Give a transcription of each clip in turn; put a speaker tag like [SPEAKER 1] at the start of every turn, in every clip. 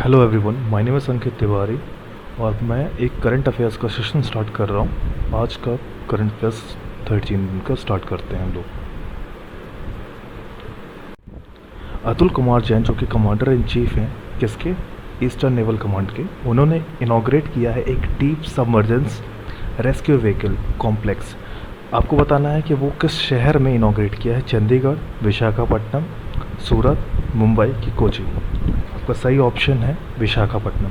[SPEAKER 1] Hello everyone, my name is Ankit Tiwari और मैं एक करंट अफेयर्स का सेशन स्टार्ट कर रहा हूँ। आज का करंट अफेयर्स 13 का स्टार्ट करते हैं हम लोग। अतुल कुमार जैन जो कि कमांडर इन चीफ हैं किसके, ईस्टर्न नेवल कमांड के, उन्होंने इनॉग्रेट किया है एक deep submergence rescue vehicle complex. आपको बताना है कि वो किस शहर में इनॉग्रेट किया है, चंडीगढ़, विशाखापट्टनम, सूरत, मुंबई की कोची। आपका सही ऑप्शन है विशाखापट्टनम।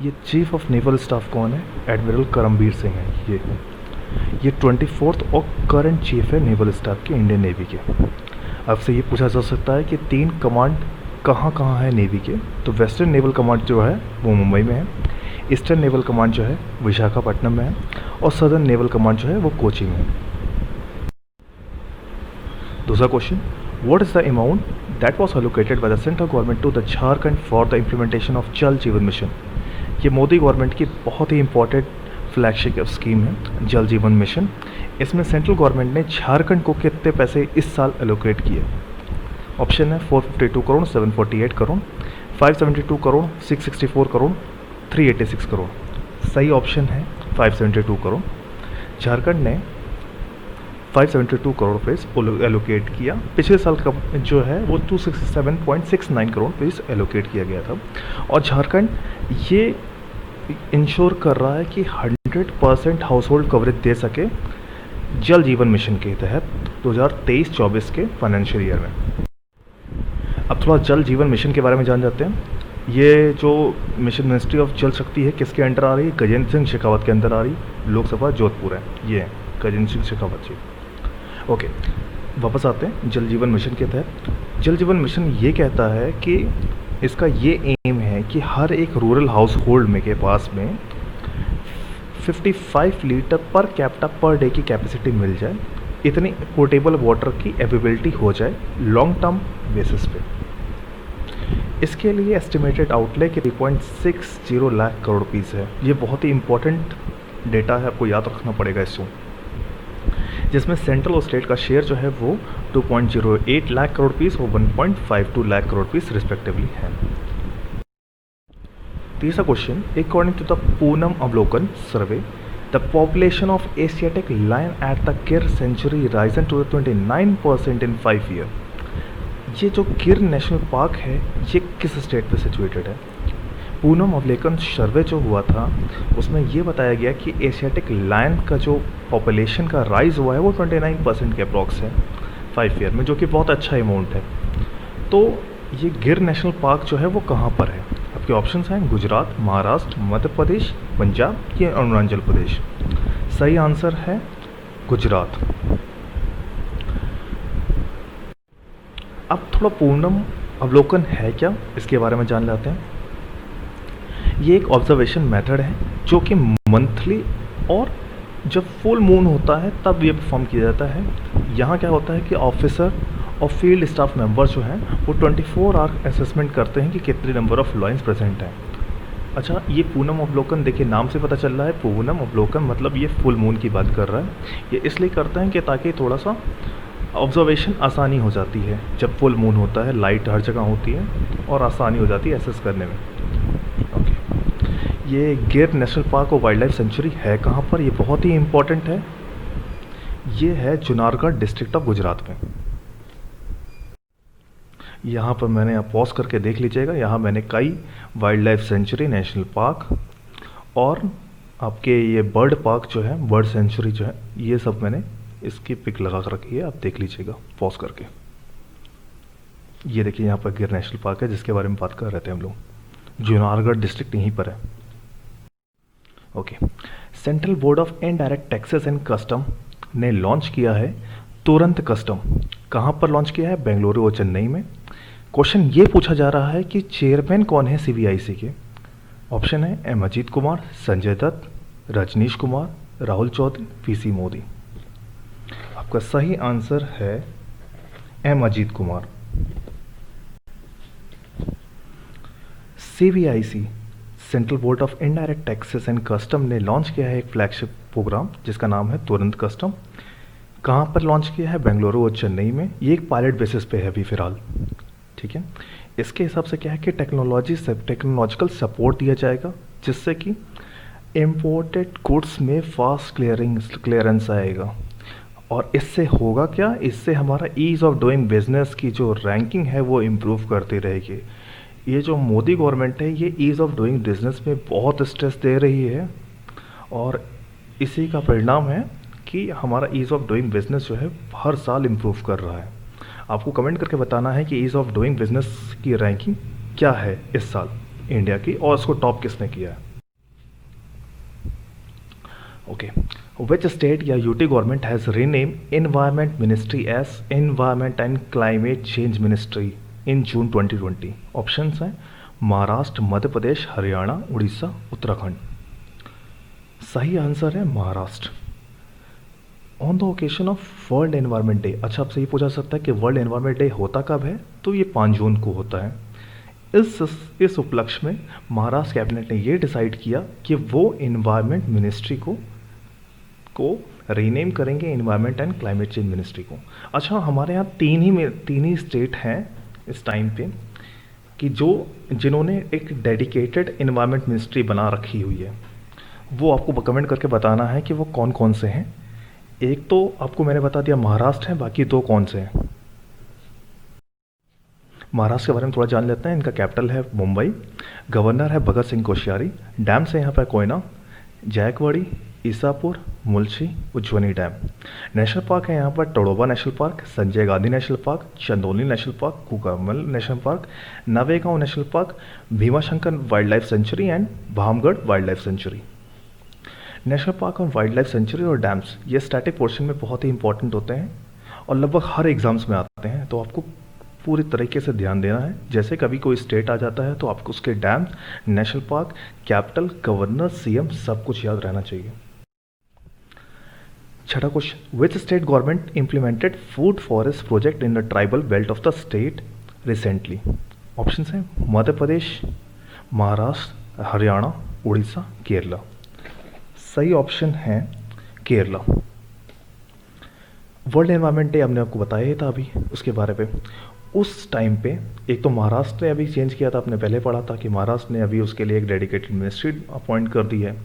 [SPEAKER 1] ये चीफ ऑफ नेवल स्टाफ कौन है? एडमिरल करमबीर सिंह है। ये 24th और करंट चीफ है नेवल स्टाफ के इंडियन नेवी के। आपसे ये पूछा जा सकता है कि 3 कमांड कहाँ कहाँ है नेवी के, तो वेस्टर्न नेवल कमांड जो है वो मुंबई में है, ईस्टर्न नेवल कमांड जो है विशाखापट्टनम में है और सदर्न नेवल कमांड जो है वो कोची में है। दूसरा question, what is the amount that was allocated by the central government to the Jharkhand for the implementation of Jal Jeevan mission. ये मोदी गवर्नमेंट की बहुत ही इंपॉर्टेंट फ्लैगशिप स्कीम है जल जीवन मिशन। इसमें सेंट्रल गवर्नमेंट ने झारखंड को कितने पैसे इस साल एलोकेट किए? ऑप्शन है 452 करोड़, 748 करोड़, 572 करोड़, 664 करोड़, 386 करोड़। सही ऑप्शन है 572 करोड़। झारखंड ने 572 करोड़ रुपये एलोकेट किया। पिछले साल का जो है वो 267.69 करोड़ रुपये एलोकेट किया गया था। और झारखंड ये इंश्योर कर रहा है कि 100% हाउस होल्ड कवरेज दे सके जल जीवन मिशन के तहत 2023-24 के फाइनेंशियल ईयर में। अब थोड़ा जल जीवन मिशन के बारे में जान जाते हैं। ये जो मिशन मिनिस्ट्री ऑफ जल शक्ति है किसके अंडर आ रही है? गजेंद्र सिंह शेखावत के अंदर आ रही। लोकसभा जोधपुर है, ये है गजेंद्र सिंह शेखावत जी। ओके, वापस आते हैं जल जीवन मिशन के तहत। जल जीवन मिशन ये कहता है कि इसका ये एम है कि हर एक रूरल हाउस होल्ड में के पास में 55 litre per capita per day की कैपेसिटी मिल जाए, इतनी पोर्टेबल वाटर की अवेलेबिलिटी हो जाए लॉन्ग टर्म बेसिस पे। इसके लिए एस्टिमेटेड आउटले के 3.60 लाख करोड़ रुपीज़ है। ये बहुत ही इंपॉर्टेंट डेटा है, आपको याद रखना पड़ेगा इसको, जिसमें सेंट्रल और स्टेट का शेयर जो है वो 2.08 लाख करोड़ रुपीज़ और 1.52 लाख करोड़ रुपीज़ रिस्पेक्टिवली है। तीसरा question, according to the Poonam Avalokan survey the population of Asiatic lion at the Gir sanctuary risen to 29% in 5 year. ये जो गिर नेशनल पार्क है ये किस स्टेट पे सिचुएटेड है? पूनम अवलोकन सर्वे जो हुआ था उसमें ये बताया गया कि एशियाटिक लायन का जो पॉपुलेशन का राइज हुआ है वो 29% के अप्रॉक्स है 5 ईयर में, जो कि बहुत अच्छा अमाउंट है। तो ये गिर नेशनल पार्क जो है वो कहाँ पर है? आपके ऑप्शंस हैं गुजरात, महाराष्ट्र, मध्य प्रदेश, पंजाब या अरुणाचल प्रदेश। सही आंसर है गुजरात। अब थोड़ा पूनम अवलोकन है क्या, इसके बारे में जान लेते हैं। ये एक ऑब्जर्वेशन मेथड है जो कि मंथली और जब फुल मून होता है तब ये परफॉर्म किया जाता है। यहाँ क्या होता है कि ऑफिसर और फील्ड स्टाफ मेंबर जो हैं वो 24 आवर असेसमेंट करते हैं कि कितने नंबर ऑफ लाइन्स प्रेजेंट हैं। अच्छा, ये पूनम अवलोकन देखिए नाम से पता चल रहा है, पूनम अवलोकन मतलब ये फुल मून की बात कर रहा है। ये इसलिए करते हैं कि ताकि थोड़ा सा ऑब्जर्वेशन आसानी हो जाती है। जब फुल मून होता है लाइट हर जगह होती है और आसानी हो जाती है एसेस करने में। ओके, ये गिर नेशनल पार्क और वाइल्ड लाइफ सेंचुरी है कहाँ पर? ये बहुत ही इम्पोर्टेंट है। ये है जुनारगढ़ डिस्ट्रिक्ट ऑफ गुजरात में। यहाँ पर मैंने आप पॉज करके देख लीजिएगा, यहाँ मैंने कई wild life sanctuary, national park और आपके ये बर्ड पार्क जो है, बर्ड सेंचुरी जो है, ये सब मैंने इसकी पिक लगा कर रखी है, आप देख लीजिएगा पॉज करके। ये देखिए यहाँ पर गिर नेशनल पार्क है जिसके बारे में बात कर रहे थे हम लोग। जुनारगढ़ डिस्ट्रिक्ट यहीं पर है। Okay, central board of indirect taxes and custom ने लॉन्च किया है तुरंत कस्टम। कहाँ पर लॉन्च किया है? बेंगलुरु और चेन्नई में। क्वेश्चन ये पूछा जा रहा है कि चेयरमैन कौन है सीबीआईसी के? ऑप्शन है एम अजीत कुमार, संजय दत्त, रजनीश कुमार, राहुल चौधरी, पीसी मोदी। आपका सही आंसर है M Ajit Kumar. CBIC central board of indirect taxes and custom ने लॉन्च किया है एक फ्लैगशिप प्रोग्राम जिसका नाम है तुरंत कस्टम। कहाँ पर लॉन्च किया है? बेंगलुरु और चेन्नई में। ये एक पायलट बेसिस पे है अभी फ़िलहाल, ठीक है। इसके हिसाब से क्या है कि टेक्नोलॉजिकल सपोर्ट दिया जाएगा, जिससे कि इम्पोर्टेड गुड्स में फास्ट क्लियरेंस आएगा। और इससे होगा क्या, इससे हमारा ईज़ ऑफ डूइंग बिजनेस की जो रैंकिंग है वो इम्प्रूव करती रहेगी। ये जो मोदी गवर्नमेंट है ये ईज़ ऑफ डूइंग बिजनेस में बहुत स्ट्रेस दे रही है, और इसी का परिणाम है कि हमारा ईज़ ऑफ डूइंग बिजनेस जो है हर साल इम्प्रूव कर रहा है। आपको कमेंट करके बताना है कि ईज़ ऑफ डूइंग बिजनेस की रैंकिंग क्या है इस साल इंडिया की, और उसको टॉप किसने किया है। ओके, विच स्टेट या UT government has rename environment ministry as environment and climate change ministry in June 2020? Options हैं महाराष्ट्र, मध्य प्रदेश, हरियाणा, उड़ीसा, उत्तराखंड। सही आंसर है Maharashtra. On the occasion of world environment day. अच्छा, आपसे ये पूछा सकता है कि वर्ल्ड एनवायरनमेंट डे होता कब है, तो ये 5 जून को होता है। इस उपलक्ष्य में महाराष्ट्र कैबिनेट ने ये डिसाइड किया कि वो एनवायरनमेंट मिनिस्ट्री को रीनेम करेंगे environment and climate change ministry को। अच्छा, हमारे यहाँ तीन ही स्टेट हैं इस टाइम पे कि जिन्होंने एक डेडिकेटेड एनवायरनमेंट मिनिस्ट्री बना रखी हुई है। वो आपको कमेंट करके बताना है कि वो कौन कौन से हैं। एक तो आपको मैंने बता दिया महाराष्ट्र है, बाकी 2 कौन से हैं। महाराष्ट्र के बारे में थोड़ा जान लेते हैं। इनका कैपिटल है मुंबई, गवर्नर है भगत सिंह कोश्यारी, डैम्स है यहाँ पर Koyna, Jayakwadi, Isapur, Mulshi, Ujani dam. National park है यहाँ पर Tadoba national park, Sanjay Gandhi national park, Chandoli national park, Gugamal national park, Navegaon national park, Bhimashankar wildlife sanctuary and Bhamragad wildlife sanctuary. National park और वाइल्ड लाइफ सेंचुरी और डैम्स ये स्टैटिक पोर्शन में बहुत ही इंपॉर्टेंट होते हैं और लगभग हर एग्जाम्स में आते हैं, तो आपको पूरी तरीके से ध्यान देना है। जैसे कभी कोई स्टेट आ जाता है तो आपको उसके dam, national park, capital, governor, CM सब कुछ याद रहना चाहिए। छठा question, which state government implemented food forest project in the tribal belt of the state recently? Option हैं मध्य प्रदेश, महाराष्ट्र, हरियाणा, उड़ीसा, केरला। सही ऑप्शन है केरला। वर्ल्ड एनवायरनमेंट डे हमने आपको बताया ही था अभी उसके बारे में। उस टाइम पे एक तो महाराष्ट्र ने अभी चेंज किया था, आपने पहले पढ़ा था कि महाराष्ट्र ने अभी उसके लिए एक डेडिकेटेड मिनिस्ट्री अपॉइंट कर दी है,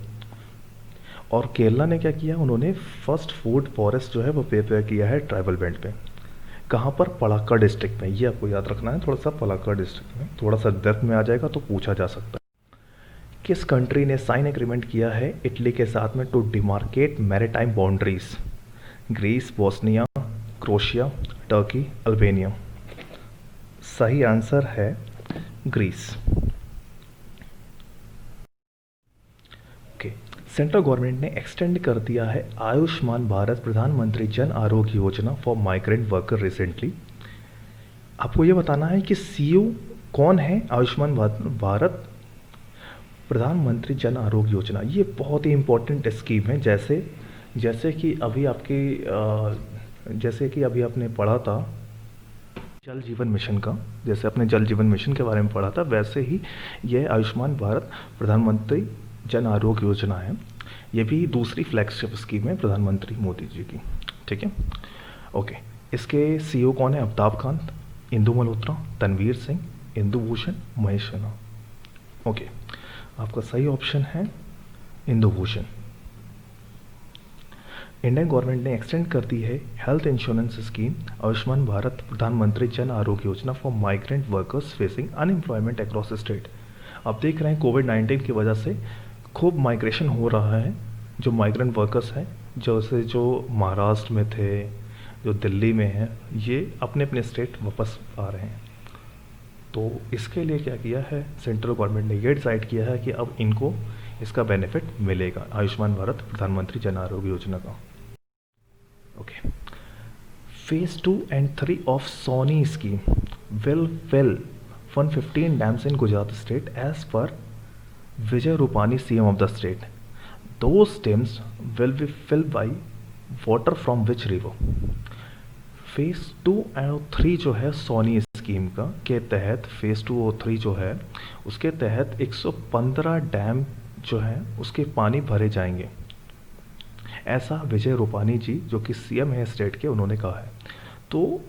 [SPEAKER 1] और केरला ने क्या किया, उन्होंने फर्स्ट फूड फॉरेस्ट जो है वो प्रिपेयर किया है ट्राइबल बेल्ट पे। कहाँ पर? पलाक्कड़ डिस्ट्रिक्ट में। ये आपको याद रखना है थोड़ा सा, पलाक्कड़ डिस्ट्रिक्ट में। थोड़ा सा डेप्थ में आ जाएगा तो पूछा जा सकता है। किस कंट्री ने साइन एग्रीमेंट किया है इटली के साथ में to demarcate maritime boundaries? Greece, Bosnia, Croatia, Turkey, Albania. सही आंसर है ग्रीस। ओके, सेंट्रल गवर्नमेंट ने एक्सटेंड कर दिया है आयुष्मान भारत प्रधानमंत्री Jan Arogya Yojana for migrant worker recently. आपको ये बताना है कि सीईओ कौन है आयुष्मान भारत प्रधानमंत्री जन आरोग्य योजना। ये बहुत ही इंपॉर्टेंट स्कीम है। जैसे कि अभी आपने पढ़ा था जल जीवन मिशन का, जैसे अपने जल जीवन मिशन के बारे में पढ़ा था, वैसे ही यह आयुष्मान भारत प्रधानमंत्री जन आरोग्य योजना है। ये भी दूसरी फ्लैगशिप स्कीम है प्रधानमंत्री मोदी जी की। ठीक है, ओके। इसके सीईओ कौन है? अमिताभ कांत, इंदु मल्होत्रा, तनवीर सिंह, इंदु भूषण, महेश सिन्हा। ओके, आपका सही ऑप्शन है इंदु भूषण। इंडियन गवर्नमेंट ने एक्सटेंड कर दी है health insurance scheme Ayushman Bharat प्रधानमंत्री Jan Arogya Yojana for migrant workers facing unemployment across state. आप देख रहे हैं कोविड-19 की वजह से खूब माइग्रेशन हो रहा है। जो माइग्रेंट वर्कर्स हैं, जो महाराष्ट्र में थे, जो दिल्ली में हैं, ये अपने अपने स्टेट वापस आ रहे हैं। तो इसके लिए क्या किया है सेंट्रल गवर्नमेंट ने, ये डिसाइड किया है कि अब इनको इसका बेनिफिट मिलेगा आयुष्मान भारत प्रधानमंत्री जन आरोग्य योजना का। Okay, phase 2 and 3 of Soni scheme will fill 115 dams in Gujarat state as per Vijay Rupani, CM of the state. Those dams will be filled by water from which river? Phase 2 और 3 जो है Soni scheme का के तहत, phase 2 और 3 जो है उसके तहत 115 डैम जो है उसके पानी भरे जाएंगे, ऐसा विजय रूपानी जी जो कि सीएम है स्टेट के, उन्होंने कहा है। तो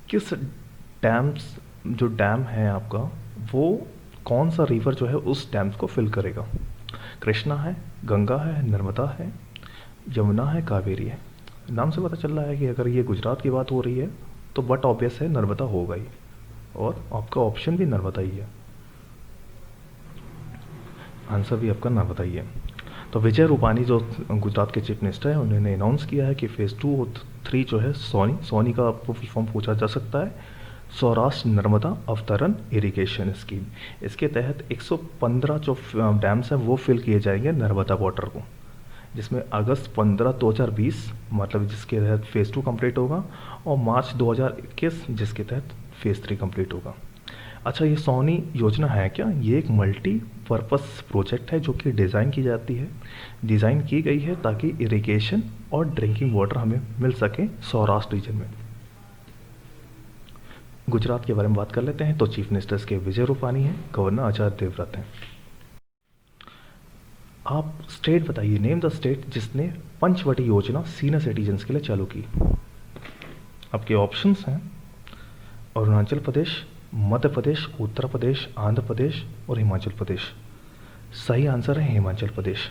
[SPEAKER 1] किस डैम्स जो डैम है आपका, वो कौन सा रिवर जो है उस डैम को फिल करेगा? कृष्णा है, गंगा है, नर्मदा है, यमुना है, कावेरी है। नाम से पता चल रहा है कि अगर ये गुजरात की बात हो रही है तो बट ऑब्वियस है नर्मदा होगा ही, और आपका ऑप्शन भी नर्मदा ही है, आंसर भी आपका नर्मदा ही है। तो विजय रूपानी जो गुजरात के चीफ मिनिस्टर हैं, उन्होंने अनाउंस किया है कि फेज़ 2 और 3 जो है सोनी का आपको फुल फॉर्म पूछा जा सकता है, सौराष्ट्र नर्मदा अवतरण इरिगेशन स्कीम। इसके तहत 115 जो डैम्स हैं वो फिल किए जाएंगे नर्मदा वाटर को, जिसमें अगस्त 15 2020 मतलब जिसके तहत फेज़ 2 कंप्लीट होगा, और मार्च 2021 जिसके तहत फेज़ 3 कंप्लीट होगा। अच्छा, ये सोनी योजना है क्या? ये एक मल्टी पर्पस प्रोजेक्ट है जो कि डिज़ाइन की गई है ताकि इरिगेशन और ड्रिंकिंग वाटर हमें मिल सके सौराष्ट्र रीजन में। गुजरात के बारे में बात कर लेते हैं। तो चीफ मिनिस्टर्स के विजय रूपानी हैं, गवर्नर आचार्य देवव्रत हैं। आप स्टेट बताइए, नेम द स्टेट जिसने पंचवटी योजना सीनियर सिटीजन्स के लिए चालू की। आपके ऑप्शंस हैं अरुणाचल प्रदेश, मध्य प्रदेश, उत्तर प्रदेश, आंध्र प्रदेश और हिमाचल प्रदेश। सही आंसर है हिमाचल प्रदेश।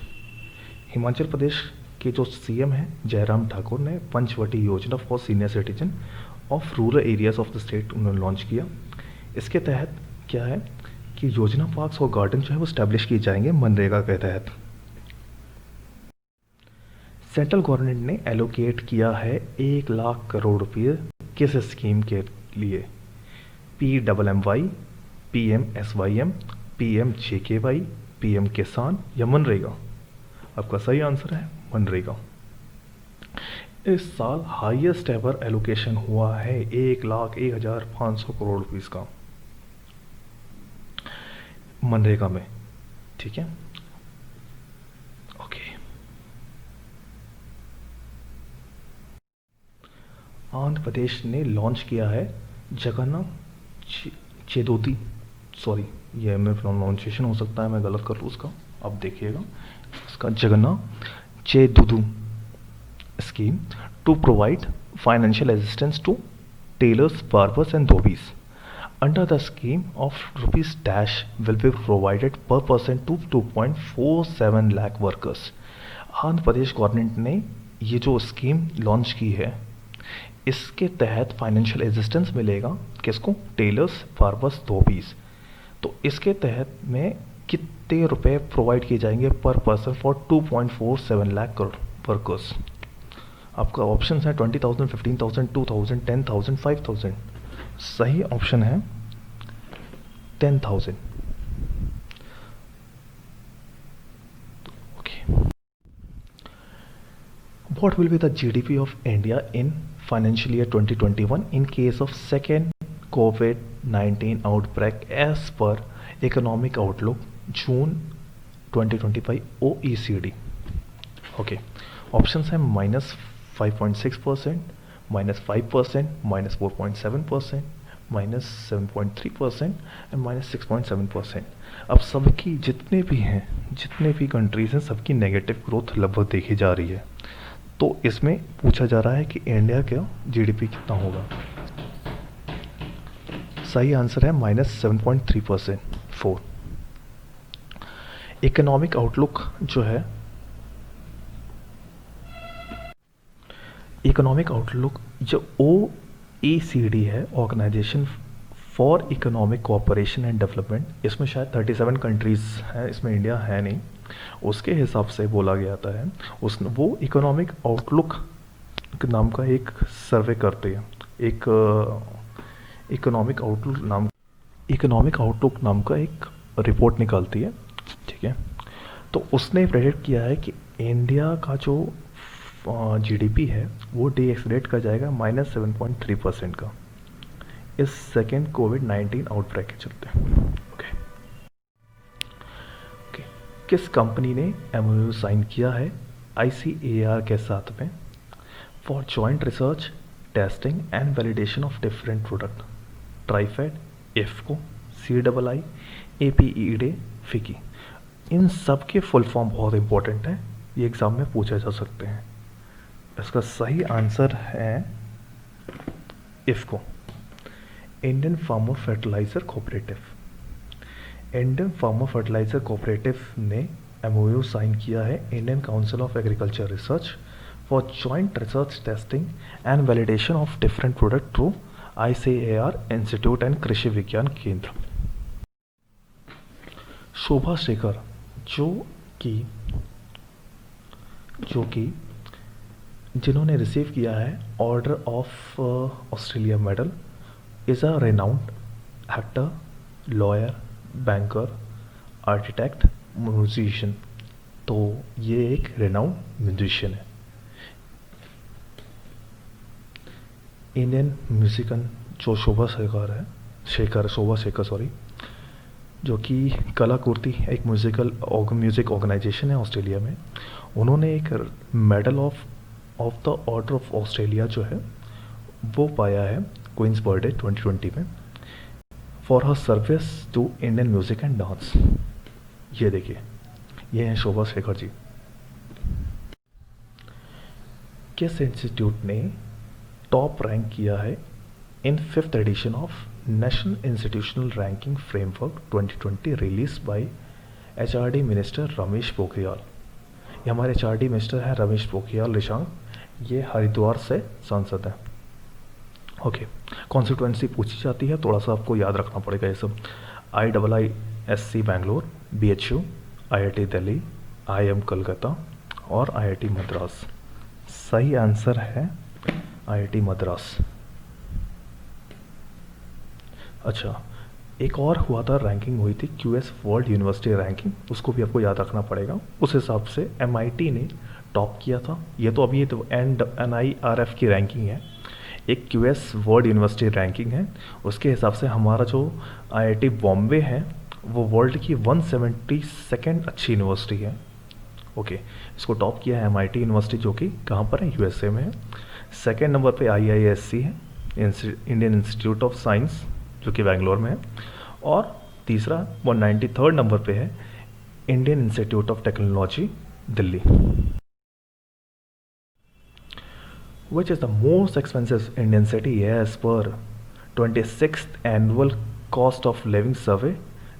[SPEAKER 1] हिमाचल प्रदेश के जो सीएम हैं जयराम ठाकुर ने पंचवटी योजना for senior citizen of rural areas of the state उन्होंने लॉन्च किया। इसके तहत क्या है कि योजना पार्क्स और गार्डन जो है वो स्टैब्लिश किए जाएंगे मनरेगा के तहत। सेंट्रल गवर्नमेंट ने एलोकेट किया है 1,00,000 करोड़ रुपये किस स्कीम के लिए? PMMY, PMSYM, PMJKY, PM किसान या मनरेगा? आपका सही आंसर है मनरेगा। इस साल हाईएस्ट एवर एलोकेशन हुआ है 1,01,500 करोड़ रुपीस का मनरेगा में। ठीक है, ओके। आंध्र प्रदेश ने लॉन्च किया है जगन्नाथ चेदोती, सॉरी ये मेरा प्रोनाउंसिएशन हो सकता है मैं गलत कर लूँ उसका, अब देखिएगा इसका, Jagannath चेदुदू scheme to provide financial assistance to tailors, barbers and dhobis. Under the scheme of rupees dash will be provided per person to 2.47 lakh workers. Andhra Pradesh government ने ये जो स्कीम लॉन्च की है, इसके तहत फाइनेंशियल असिस्टेंस मिलेगा किसको? Tailors, barbers, dhobis. तो इसके तहत में कितने रुपए प्रोवाइड किए जाएंगे पर पर्सन फॉर 2.47 लाख वर्कर्स? आपका ऑप्शन है 20,000, 15,000, 2,000, 10,000, 5,000। सही ऑप्शन है 10,000। Okay. What will be the GDP of India in financial year 2021 in case of second COVID-19 outbreak as per Economic Outlook June 2025 OECD? Okay, options हैं -5.6%, -5%, -4.7%, -7.3% and -6.7%। अब सबकी जितने भी countries हैं सबकी नेगेटिव ग्रोथ लगभग देखी जा रही है। तो इसमें पूछा जा रहा है कि इंडिया का जीडीपी कितना होगा। सही आंसर है -7.3%, 4। इकोनॉमिक आउटलुक जो है, इकोनॉमिक आउटलुक जो OECD है, organisation for economic cooperation and development, इसमें शायद 37 कंट्रीज़ हैं, इसमें इंडिया है नहीं, उसके हिसाब से बोला गया था है वो इकोनॉमिक आउटलुक नाम का एक सर्वे करते हैं, एक इकोनॉमिक आउटलुक नाम का एक रिपोर्ट निकालती है। ठीक है, तो उसने प्रेडिक्ट किया है कि इंडिया का जो जीडीपी है वो डीएक्सलेट कर जाएगा -7.3% का इस सेकेंड कोविड-19 आउटब्रेक के चलते। ओके, किस कंपनी ने MOU साइन किया है ICAR के साथ में for joint research, testing and validation of different product? TRIFED, IFFCO, CII, APEID, फिकी। इन सब के फुल फॉर्म बहुत इंपॉर्टेंट है, ये एग्ज़ाम में पूछे जा सकते हैं। इसका सही आंसर है IFFCO. Indian farmer fertiliser cooperative. Indian farmer fertiliser cooperative ने एमओयू साइन किया है Indian council of agriculture research for joint research testing and validation of different product through ICAR institute and कृषि विज्ञान केंद्र। शोभा शेखर जो कि जिन्होंने रिसीव किया है order of Australia medal, is a renowned actor, lawyer, banker, architect, musician. तो ये एक रेनाउंड म्यूजिशियन है। इंडियन म्यूजिकन जो शोभा शेखर सॉरी, जो कि कलाकृति एक म्यूज़िक ऑर्गेनाइजेशन है ऑस्ट्रेलिया में, उन्होंने एक medal of the order of Australia जो है वो पाया है क्वींस बर्थडे 2020 में for her service to Indian music and dance. ये देखिए, ये हैं शोभा शेखर जी। किस इंस्टीट्यूट ने टॉप रैंक किया है in 5th edition of national institutional ranking framework 2020 release by HRD minister Ramesh Pokhriyal. ये हमारे HRD मिनिस्टर हैं रमेश पोखरियाल निशंक, ये हरिद्वार से सांसद हैं। ओके, कॉन्स्टिट्यूएंसी पूछी जाती है, थोड़ा सा आपको याद रखना पड़ेगा ये सब। IISc Bangalore, BHU, IIT Delhi, IIM Calcutta और IIT मद्रास। सही आंसर है IIT मद्रास। अच्छा, एक और हुआ था, रैंकिंग हुई थी QS वर्ल्ड यूनिवर्सिटी रैंकिंग, उसको भी आपको याद रखना पड़ेगा। उस हिसाब से MIT ने टॉप किया था। ये तो अभी तो NIRF की रैंकिंग है, एक QS वर्ल्ड यूनिवर्सिटी रैंकिंग है। उसके हिसाब से हमारा जो IIT बॉम्बे है वो वर्ल्ड की 172nd अच्छी यूनिवर्सिटी है। ओके, इसको टॉप किया है MIT यूनिवर्सिटी, जो कि कहाँ पर है, USA में है। सेकेंड नंबर पे IISc है, इंडियन इंस्टीट्यूट ऑफ साइंस, जो कि बैंगलोर में है। और तीसरा 193rd नंबर पे है Indian institute of technology, Delhi. Which is the most expensive Indian city as per 26th annual cost of living survey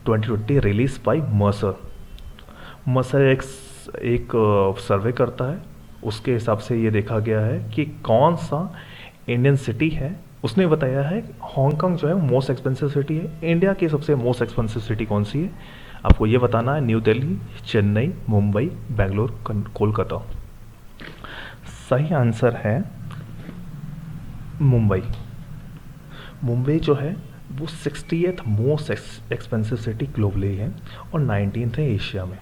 [SPEAKER 1] 2020 released by Mercer। Mercer एक सर्वे करता है, उसके हिसाब से ये देखा गया है कि कौन सा इंडियन सिटी है। उसने बताया है हांगकांग जो है मोस्ट एक्सपेंसिव सिटी है। इंडिया की सबसे मोस्ट एक्सपेंसिव सिटी कौन सी है, आपको ये बताना है। न्यू दिल्ली, चेन्नई, मुंबई, बेंगलोर, कोलकाता। सही आंसर है मुंबई। मुंबई जो है वो 60th most expensive city globally है और 19th है एशिया में।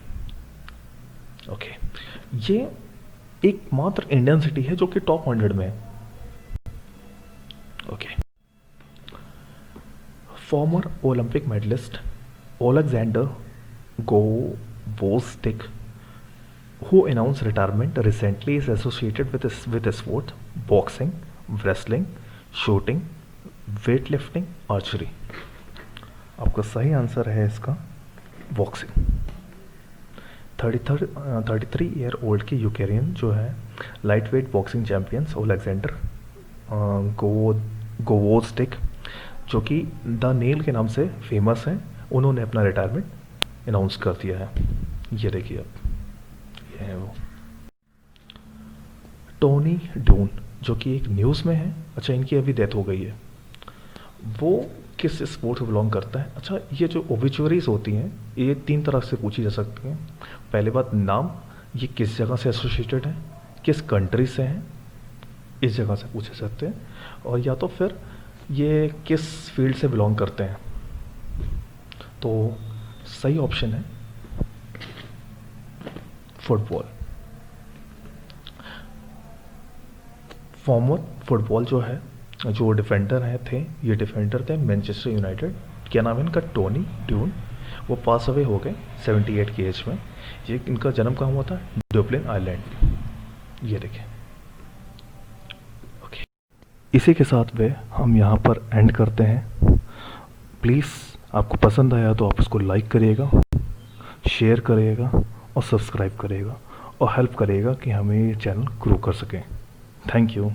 [SPEAKER 1] ओके, ये एकमात्र इंडियन सिटी है जो कि टॉप 100 में है। Okay, former Olympic medallist Oleksandr Gvozdyk who announced retirement recently is associated with sport, boxing, wrestling, shooting, weightlifting, archery। आपका सही आंसर है इसका बॉक्सिंग। 33 ईयर ओल्ड की यूक्रेनियन जो है लाइट वेट बॉक्सिंग चैम्पियंस ओलेक्जेंडर गोवोस्टिक, जो कि द नेल के नाम से फेमस हैं, उन्होंने अपना रिटायरमेंट अनाउंस कर दिया है। ये देखिए आप, ये है वो। टोनी डून जो कि एक न्यूज़ में है, अच्छा इनकी अभी डेथ हो गई है। वो किस स्पोर्ट से बिलोंग करता है? अच्छा, ये जो ओबिचुअरीज होती हैं ये 3 तरह से पूछी जा सकती हैं। पहली बात, नाम, ये किस जगह से एसोसिएटेड है, किस कंट्री से हैं, इस जगह से पूछे सकते हैं। और या तो फिर ये किस फील्ड से बिलोंग करते हैं। तो सही ऑप्शन है फुटबॉल। फॉर्मर फुटबॉल जो है, जो डिफेंडर है थे, ये डिफेंडर थे मैनचेस्टर यूनाइटेड। क्या नाम है इनका? Tony dune. वो पास अवे हो गए 78 की एज में। ये इनका जन्म कहाँ हुआ था? Dublin Ireland. ये देखें। ओके, इसी के साथ वे हम यहाँ पर एंड करते हैं। प्लीज़ आपको पसंद आया तो आप इसको लाइक करिएगा, शेयर करिएगा और सब्सक्राइब करिएगा और हेल्प करिएगा कि हमें ये चैनल ग्रो कर सकें। Thank you.